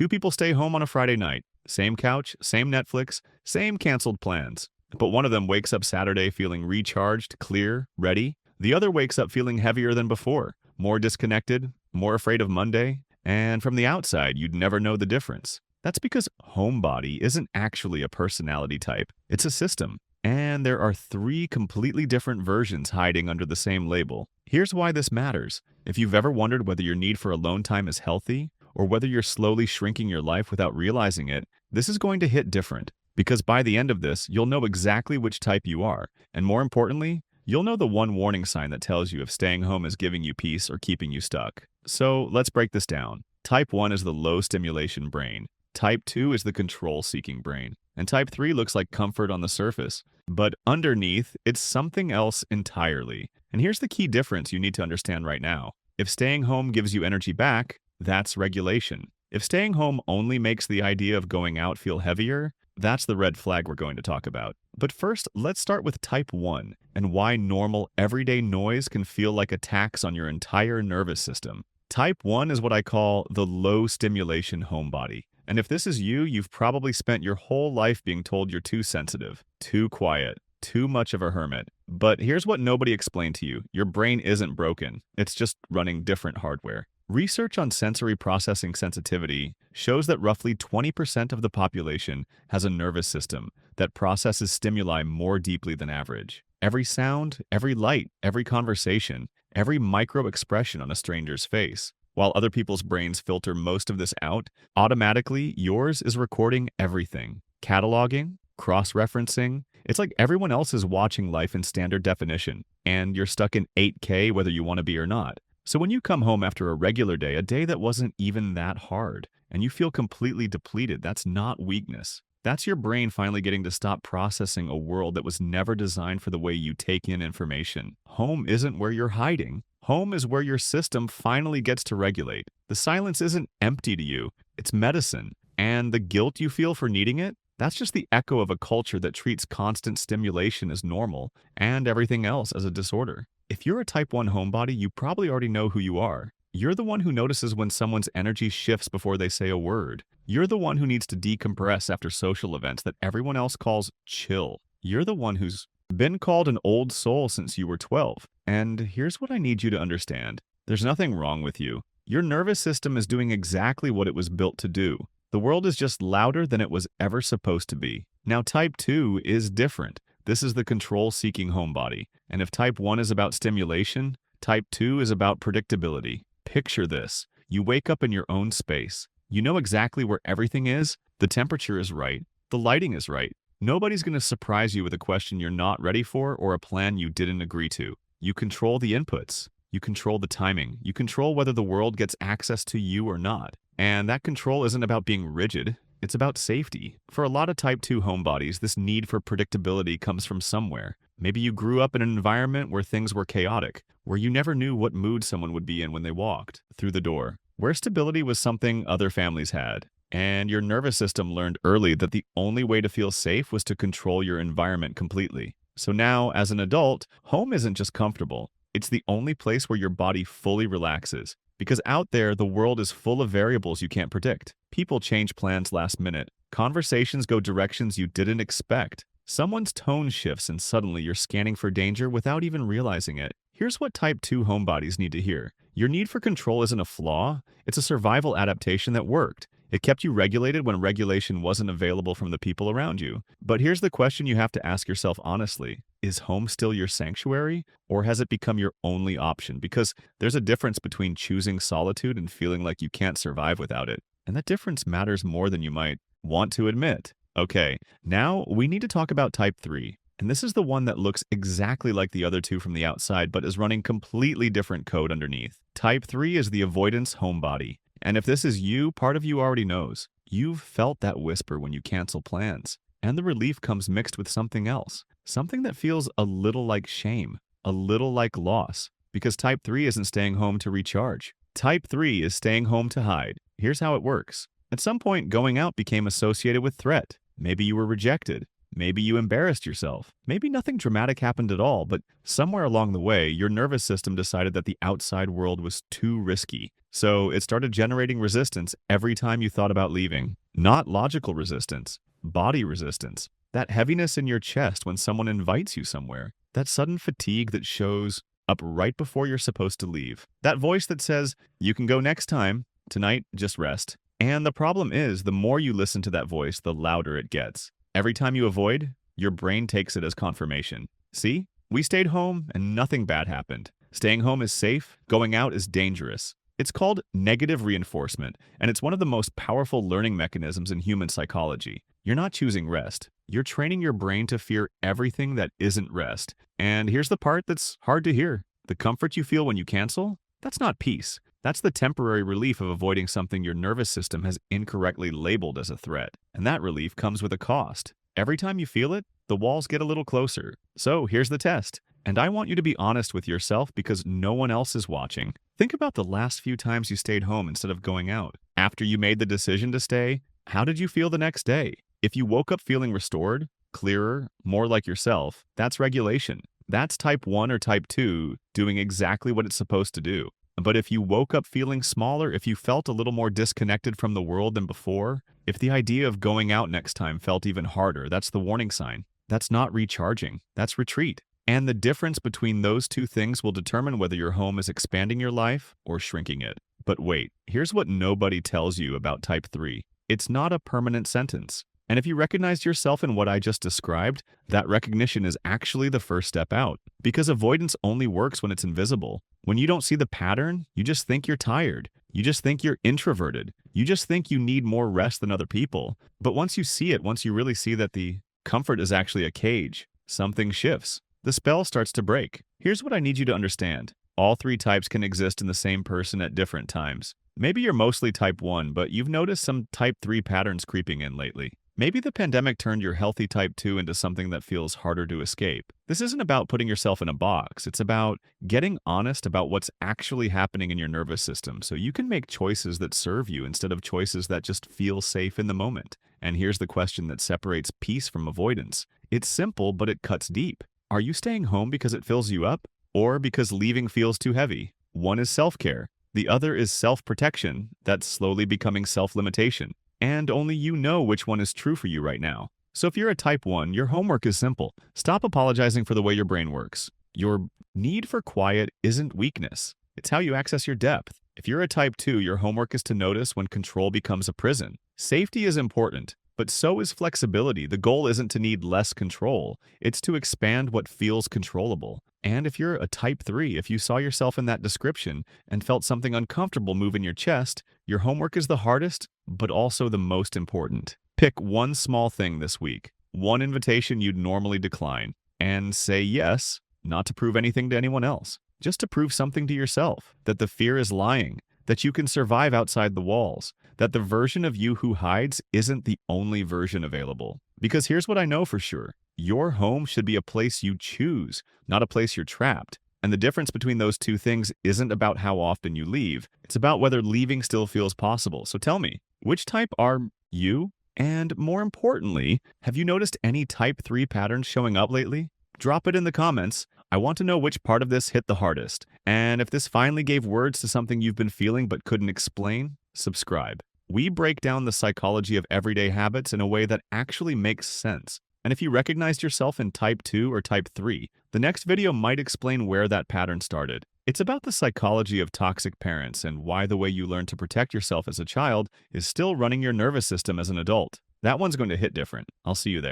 Two people stay home on a Friday night. Same couch, same Netflix, same canceled plans. But one of them wakes up Saturday feeling recharged, clear, ready. The other wakes up feeling heavier than before, more disconnected, more afraid of Monday. And from the outside, you'd never know the difference. That's because homebody isn't actually a personality type. It's a system. And there are three completely different versions hiding under the same label. Here's why this matters. If you've ever wondered whether your need for alone time is healthy, or whether you're slowly shrinking your life without realizing it, this is going to hit different. Because by the end of this, you'll know exactly which type you are. And more importantly, you'll know the one warning sign that tells you if staying home is giving you peace or keeping you stuck. So let's break this down. Type 1 is the low stimulation brain. Type 2 is the control-seeking brain. And type 3 looks like comfort on the surface. But underneath, it's something else entirely. And here's the key difference you need to understand right now. If staying home gives you energy back, that's regulation. If staying home only makes the idea of going out feel heavier, that's the red flag we're going to talk about. But first, let's start with type 1 and why normal, everyday noise can feel like a tax on your entire nervous system. Type 1 is what I call the low stimulation homebody. And if this is you, you've probably spent your whole life being told you're too sensitive, too quiet, too much of a hermit. But here's what nobody explained to you. Your brain isn't broken. It's just running different hardware. Research on sensory processing sensitivity shows that roughly 20% of the population has a nervous system that processes stimuli more deeply than average. Every sound, every light, every conversation, every micro expression on a stranger's face. While other people's brains filter most of this out, automatically yours is recording everything. Cataloging, cross-referencing. It's like everyone else is watching life in standard definition, and you're stuck in 8K whether you want to be or not. So when you come home after a regular day, a day that wasn't even that hard, and you feel completely depleted, that's not weakness. That's your brain finally getting to stop processing a world that was never designed for the way you take in information. Home isn't where you're hiding. Home is where your system finally gets to regulate. The silence isn't empty to you, it's medicine. And the guilt you feel for needing it, that's just the echo of a culture that treats constant stimulation as normal and everything else as a disorder. If you're a type 1 homebody, you probably already know who you are. You're the one who notices when someone's energy shifts before they say a word. You're the one who needs to decompress after social events that everyone else calls chill. You're the one who's been called an old soul since you were 12. And here's what I need you to understand. There's nothing wrong with you. Your nervous system is doing exactly what it was built to do. The world is just louder than it was ever supposed to be. Now, type 2 is different. This is the control-seeking homebody. And if type 1 is about stimulation, type 2 is about predictability. Picture this. You wake up in your own space. You know exactly where everything is. The temperature is right. The lighting is right. Nobody's going to surprise you with a question you're not ready for or a plan you didn't agree to. You control the inputs. You control the timing. You control whether the world gets access to you or not. And that control isn't about being rigid. It's about safety. For a lot of type 2 homebodies, this need for predictability comes from somewhere. Maybe you grew up in an environment where things were chaotic, where you never knew what mood someone would be in when they walked through the door, where stability was something other families had. And your nervous system learned early that the only way to feel safe was to control your environment completely. So now, as an adult, home isn't just comfortable. It's the only place where your body fully relaxes. Because out there, the world is full of variables you can't predict. People change plans last minute. Conversations go directions you didn't expect. Someone's tone shifts and suddenly you're scanning for danger without even realizing it. Here's what type 2 homebodies need to hear. Your need for control isn't a flaw. It's a survival adaptation that worked. It kept you regulated when regulation wasn't available from the people around you. But here's the question you have to ask yourself honestly. Is home still your sanctuary, or has it become your only option? Because there's a difference between choosing solitude and feeling like you can't survive without it. And that difference matters more than you might want to admit. Okay, now we need to talk about type 3. And this is the one that looks exactly like the other two from the outside, but is running completely different code underneath. Type 3 is the avoidance homebody. And if this is you, part of you already knows. You've felt that whisper when you cancel plans. And the relief comes mixed with something else. Something that feels a little like shame, a little like loss. Because type 3 isn't staying home to recharge. Type 3 is staying home to hide. Here's how it works. At some point, going out became associated with threat. Maybe you were rejected. Maybe you embarrassed yourself. Maybe nothing dramatic happened at all, but somewhere along the way, your nervous system decided that the outside world was too risky. So it started generating resistance every time you thought about leaving. Not logical resistance, body resistance. That heaviness in your chest when someone invites you somewhere. That sudden fatigue that shows up right before you're supposed to leave. That voice that says, you can go next time. Tonight, just rest. And the problem is, the more you listen to that voice, the louder it gets. Every time you avoid, your brain takes it as confirmation. See? We stayed home and nothing bad happened. Staying home is safe, going out is dangerous. It's called negative reinforcement, and it's one of the most powerful learning mechanisms in human psychology. You're not choosing rest. You're training your brain to fear everything that isn't rest. And here's the part that's hard to hear. The comfort you feel when you cancel? That's not peace. That's the temporary relief of avoiding something your nervous system has incorrectly labeled as a threat. And that relief comes with a cost. Every time you feel it, the walls get a little closer. So here's the test. And I want you to be honest with yourself because no one else is watching. Think about the last few times you stayed home instead of going out. After you made the decision to stay, how did you feel the next day? If you woke up feeling restored, clearer, more like yourself, that's regulation. That's type 1 or type 2 doing exactly what it's supposed to do. But if you woke up feeling smaller, if you felt a little more disconnected from the world than before, if the idea of going out next time felt even harder, that's the warning sign. That's not recharging, that's retreat. And the difference between those two things will determine whether your home is expanding your life or shrinking it. But wait, here's what nobody tells you about type 3. It's not a permanent sentence. And if you recognized yourself in what I just described, that recognition is actually the first step out. Because avoidance only works when it's invisible. When you don't see the pattern, you just think you're tired. You just think you're introverted. You just think you need more rest than other people. But once you see it, once you really see that the comfort is actually a cage, something shifts. The spell starts to break. Here's what I need you to understand. All three types can exist in the same person at different times. Maybe you're mostly type 1, but you've noticed some type 3 patterns creeping in lately. Maybe the pandemic turned your healthy type 2 into something that feels harder to escape. This isn't about putting yourself in a box. It's about getting honest about what's actually happening in your nervous system so you can make choices that serve you instead of choices that just feel safe in the moment. And here's the question that separates peace from avoidance. It's simple, but it cuts deep. Are you staying home because it fills you up or because leaving feels too heavy? One is self-care. The other is self-protection that's slowly becoming self-limitation. And only you know which one is true for you right now. So if you're a type 1, your homework is simple. Stop apologizing for the way your brain works. Your need for quiet isn't weakness. It's how you access your depth. If you're a type 2, your homework is to notice when control becomes a prison. Safety is important, but so is flexibility. The goal isn't to need less control. It's to expand what feels controllable. And if you're a type 3, if you saw yourself in that description and felt something uncomfortable move in your chest, your homework is the hardest, but also the most important. Pick one small thing this week, one invitation you'd normally decline, and say yes, not to prove anything to anyone else, just to prove something to yourself, that the fear is lying, that you can survive outside the walls, that the version of you who hides isn't the only version available. Because here's what I know for sure. Your home should be a place you choose, not a place you're trapped. And the difference between those two things isn't about how often you leave. It's about whether leaving still feels possible. So tell me, which type are you? And more importantly, have you noticed any type 3 patterns showing up lately? Drop it in the comments. I want to know which part of this hit the hardest. And if this finally gave words to something you've been feeling but couldn't explain, subscribe. We break down the psychology of everyday habits in a way that actually makes sense. And if you recognized yourself in type 2 or type 3, the next video might explain where that pattern started. It's about the psychology of toxic parents and why the way you learn to protect yourself as a child is still running your nervous system as an adult. That one's going to hit different. I'll see you there.